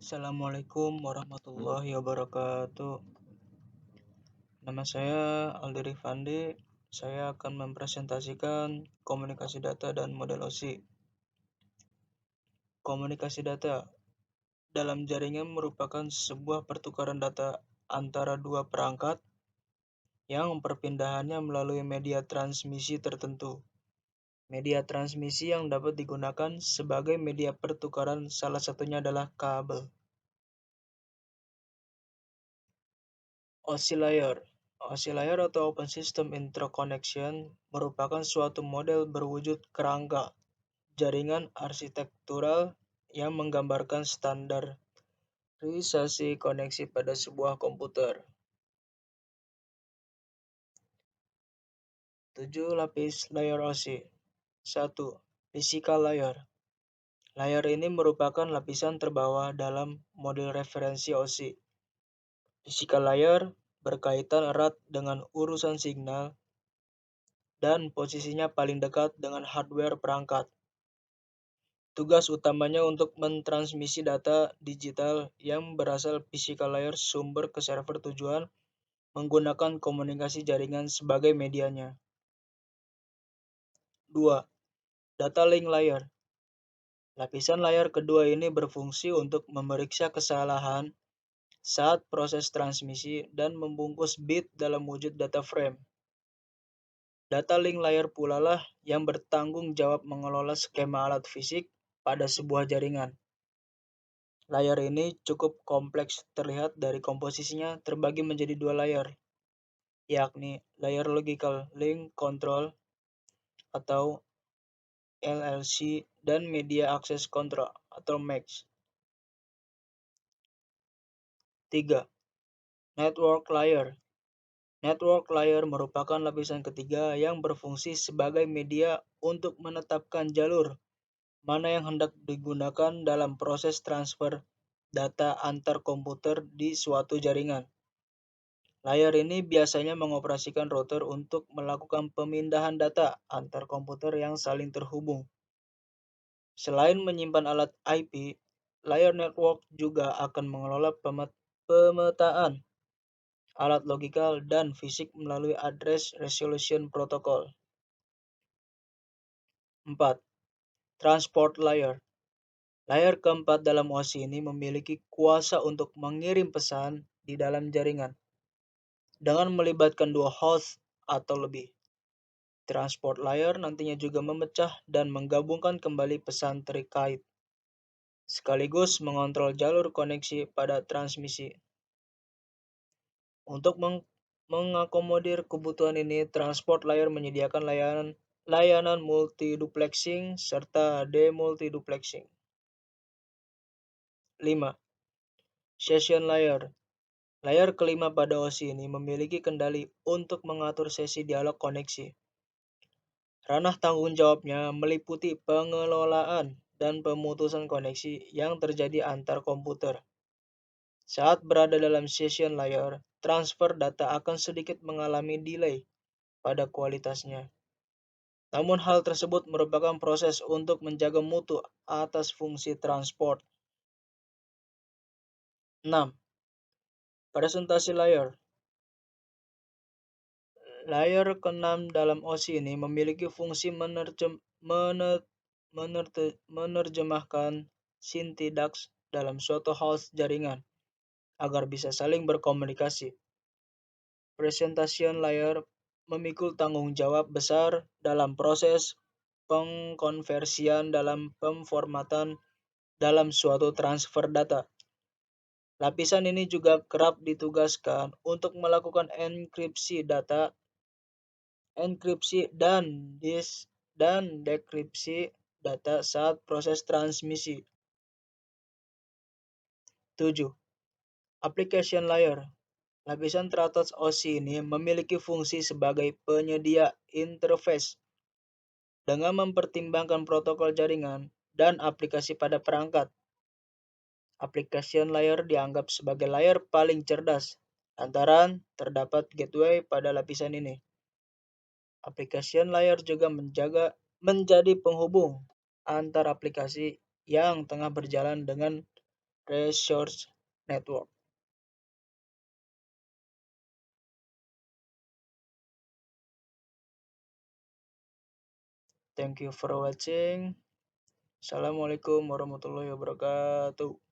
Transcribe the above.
Assalamualaikum warahmatullahi wabarakatuh. Nama saya Aldi Rifandi. Saya akan mempresentasikan komunikasi data dan model OSI. Komunikasi data dalam jaringan merupakan sebuah pertukaran data antara dua perangkat yang perpindahannya melalui media transmisi tertentu. Media transmisi yang dapat digunakan sebagai media pertukaran salah satunya adalah kabel. OSI layer atau Open System Interconnection merupakan suatu model berwujud kerangka jaringan arsitektural yang menggambarkan standarisasi koneksi pada sebuah komputer. 7 lapis layer OSI. 1. Physical layer. Layer ini merupakan lapisan terbawah dalam model referensi OSI. Physical layer berkaitan erat dengan urusan signal dan posisinya paling dekat dengan hardware perangkat. Tugas utamanya untuk mentransmisi data digital yang berasal physical layer sumber ke server tujuan menggunakan komunikasi jaringan sebagai medianya. 2. Data link layer. Lapisan layar kedua ini berfungsi untuk memeriksa kesalahan saat proses transmisi dan membungkus bit dalam wujud data frame. Data link layer pula lah yang bertanggung jawab mengelola skema alat fisik pada sebuah jaringan. Layar ini cukup kompleks terlihat dari komposisinya terbagi menjadi dua layar, yakni layar Logical Link Control atau LLC dan Media Access Control atau MAX. 3. Network Layer. Network layer merupakan lapisan ketiga yang berfungsi sebagai media untuk menetapkan jalur mana yang hendak digunakan dalam proses transfer data antar komputer di suatu jaringan. Layar ini biasanya mengoperasikan router untuk melakukan pemindahan data antar komputer yang saling terhubung. Selain menyimpan alat IP, layar network juga akan mengelola pemetaan alat logikal dan fisik melalui address resolution protocol. 4. Transport layer. Layar keempat dalam OSI ini memiliki kuasa untuk mengirim pesan di dalam jaringan dengan melibatkan dua host atau lebih. Transport layer nantinya juga memecah dan menggabungkan kembali pesan terkait, sekaligus mengontrol jalur koneksi pada transmisi. Untuk mengakomodir kebutuhan ini, transport layer menyediakan layanan multiduplexing serta demultiduplexing. 5. Session layer. Layar kelima pada OSI ini memiliki kendali untuk mengatur sesi dialog koneksi. Ranah tanggung jawabnya meliputi pengelolaan dan pemutusan koneksi yang terjadi antar komputer. Saat berada dalam session layer, transfer data akan sedikit mengalami delay pada kualitasnya. Namun hal tersebut merupakan proses untuk menjaga mutu atas fungsi transport. 6. Presentasi layer. Layer ke-6 dalam OSI ini memiliki fungsi menerjemahkan sintaks dalam suatu host jaringan agar bisa saling berkomunikasi. Presentation layer memikul tanggung jawab besar dalam proses pengkonversian dalam pemformatan dalam suatu transfer data. Lapisan ini juga kerap ditugaskan untuk melakukan enkripsi data, enkripsi dan dekripsi data saat proses transmisi. 7. Application layer. Lapisan teratas OSI ini memiliki fungsi sebagai penyedia interface dengan mempertimbangkan protokol jaringan dan aplikasi pada perangkat. Application layer dianggap sebagai layer paling cerdas lantaran terdapat gateway pada lapisan ini. Application layer juga menjadi penghubung antar aplikasi yang tengah berjalan dengan Resource Network. Thank you for watching. Assalamualaikum warahmatullahi wabarakatuh.